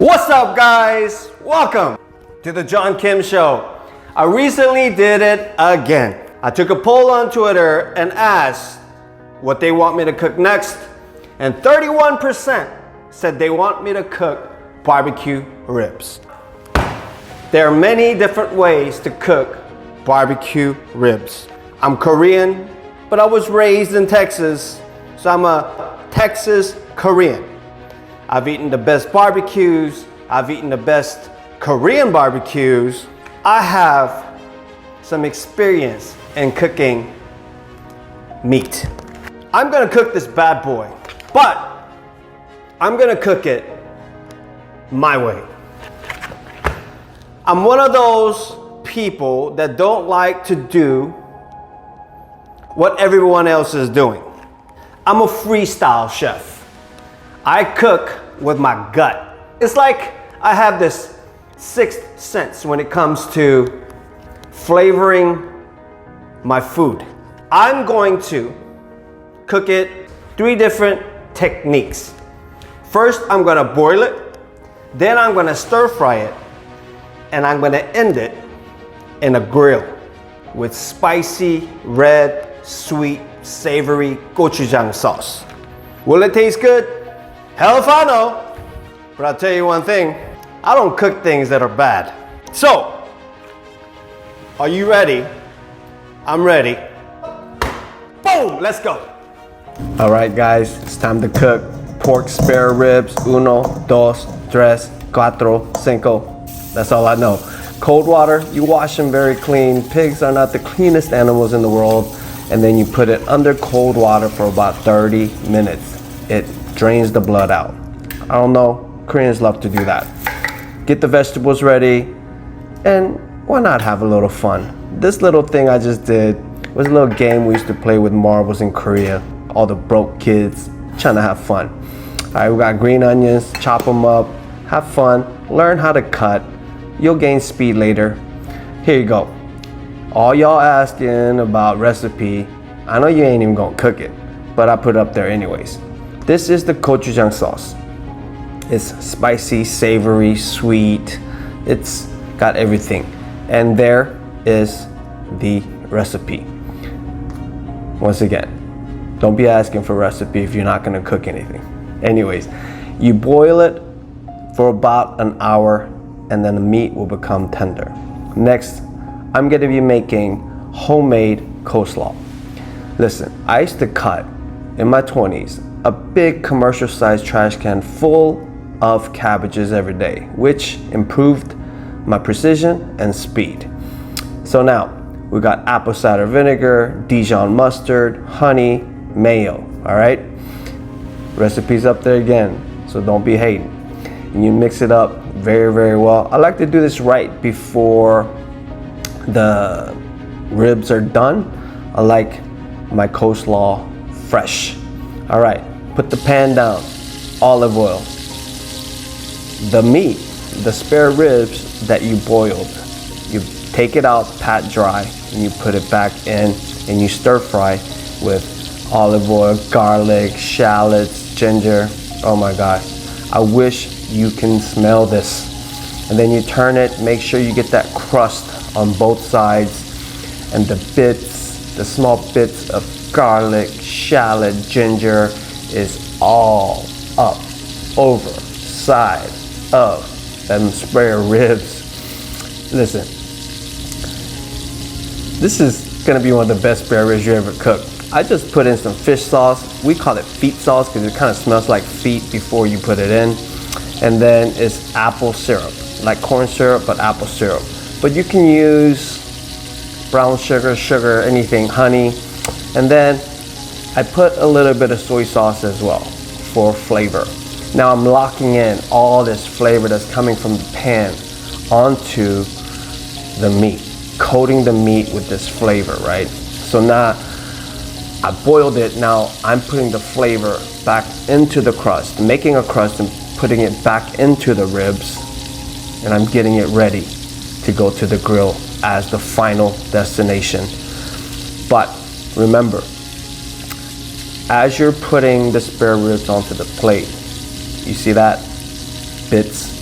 What's up, guys? Welcome to the John Kim Show. I recently did it again. I took a poll on Twitter and asked what they want me to cook next, and 31% said they want me to cook barbecue ribs. There are many different ways to cook barbecue ribs. I'm Korean, but I was raised in Texas, so I'm a Texas Korean. I've eaten the best barbecues, I've eaten the best Korean barbecues. I have some experience in cooking meat. I'm gonna cook this bad boy, but I'm gonna cook it my way. I'm one of those people that don't like to do what everyone else is doing. I'm a freestyle chef. I cook with my gut. It's like I have this sixth sense when it comes to flavoring my food. I'm going to cook it 3 different techniques. First, I'm gonna boil it, then I'm gonna stir fry it, and I'm gonna end it in a grill with spicy, red, sweet, savory gochujang sauce. Will it taste good? Hell if I know. But I'll tell you one thing, I don't cook things that are bad. So, are you ready? I'm ready. Boom, let's go. All right, guys, it's time to cook pork spare ribs. 1, 2, 3, 4, 5. That's all I know. Cold water, you wash them very clean. Pigs are not the cleanest animals in the world. And then you put it under cold water for about 30 minutes. It drains the blood out. I don't know, Koreans love to do that. Get the vegetables ready, and why not have a little fun? This little thing I just did was a little game we used to play with marbles in Korea. All the broke kids trying to have fun. All right, we got green onions, chop them up, have fun, learn how to cut. You'll gain speed later. Here you go. All y'all asking about recipe, I know you ain't even gonna cook it, but I put it up there anyways. This is the gochujang sauce. It's spicy, savory, sweet. It's got everything. And there is the recipe. Once again, don't be asking for a recipe if you're not gonna cook anything. Anyways, you boil it for about an hour and then the meat will become tender. Next, I'm gonna be making homemade coleslaw. Listen, I used to cut in my 20s a big commercial sized trash can full of cabbages every day, which improved my precision and speed. So now we got apple cider vinegar, Dijon mustard, honey, mayo. All right, recipes up there again, so don't be hating. And you mix it up very, very well. I like to do this right before the ribs are done. I like my coleslaw fresh. All right, put the pan down, olive oil. The meat, the spare ribs that you boiled, you take it out, pat dry, and you put it back in and you stir fry with olive oil, garlic, shallots, ginger. Oh my gosh, I wish you can smell this. And then you turn it, make sure you get that crust on both sides, and the bits, the small bits of garlic, shallot, ginger is all up over side of them spare ribs. Listen, this is gonna be one of the best spare ribs you ever cooked. I just put in some fish sauce. We call it feet sauce because it kind of smells like feet before you put it in. And then it's apple syrup, like corn syrup, but apple syrup. But you can use brown sugar, anything, honey. And then I put a little bit of soy sauce as well for flavor. Now I'm locking in all this flavor that's coming from the pan onto the meat, coating the meat with this flavor, right? So now I boiled it, now I'm putting the flavor back into the crust, making a crust and putting it back into the ribs, and I'm getting it ready to go to the grill as the final destination. But remember, as you're putting the spare ribs onto the plate, you see that? Bits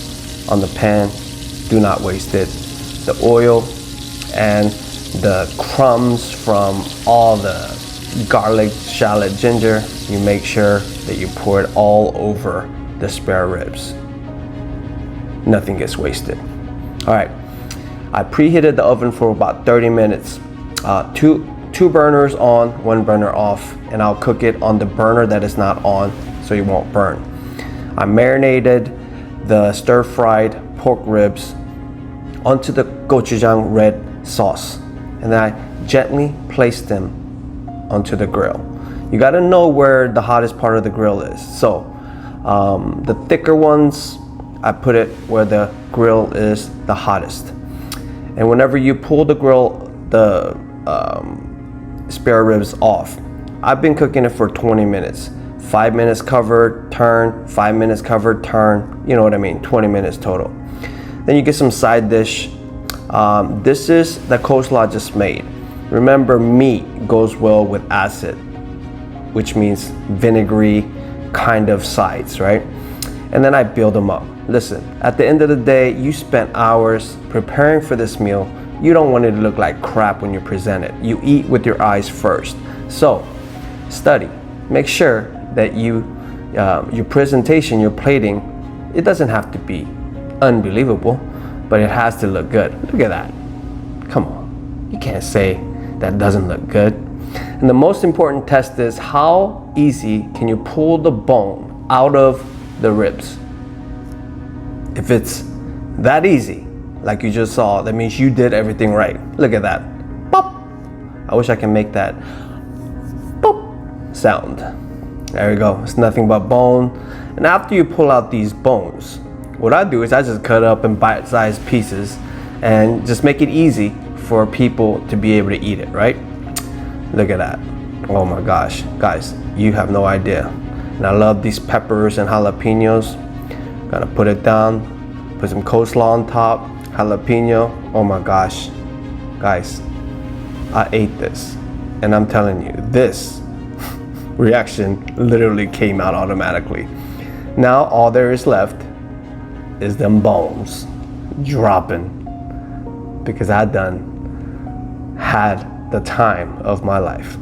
on the pan. Do not waste it. The oil and the crumbs from all the garlic, shallot, ginger, you make sure that you pour it all over the spare ribs. Nothing gets wasted. All right, I preheated the oven for about 30 minutes. Two burners on, one burner off, and I'll cook it on the burner that is not on so you won't burn. I marinated the stir-fried pork ribs onto the gochujang red sauce, and then I gently placed them onto the grill. You got to know where the hottest part of the grill is. So the thicker ones, I put it where the grill is the hottest. And whenever you pull the grill, the spare ribs off, I've been cooking it for 20 minutes. 5 minutes covered, turn, 5 minutes covered, turn, you know what I mean, 20 minutes total. Then you get some side dish. This is the coleslaw I just made. Remember, meat goes well with acid, which means vinegary kind of sides, right? And then I build them up. Listen, at the end of the day, you spent hours preparing for this meal. You don't want it to look like crap when you present it. You eat with your eyes first. So, study. Make sure that your presentation, your plating, it doesn't have to be unbelievable, but it has to look good. Look at that. Come on. You can't say that doesn't look good. And the most important test is how easy can you pull the bone out of the ribs. If it's that easy, like you just saw, that means you did everything right. Look at that. Pop. I wish I can make that pop sound. There we go. It's nothing but bone. And after you pull out these bones, what I do is I just cut up in bite-sized pieces and just make it easy for people to be able to eat it, right? Look at that. Oh my gosh. Guys, you have no idea. And I love these peppers and jalapenos. Gonna put it down, put some coleslaw on top, jalapeno. Oh my gosh. Guys, I ate this. And I'm telling you, this reaction literally came out automatically. Now all there is left is them bones dropping, because I done had the time of my life.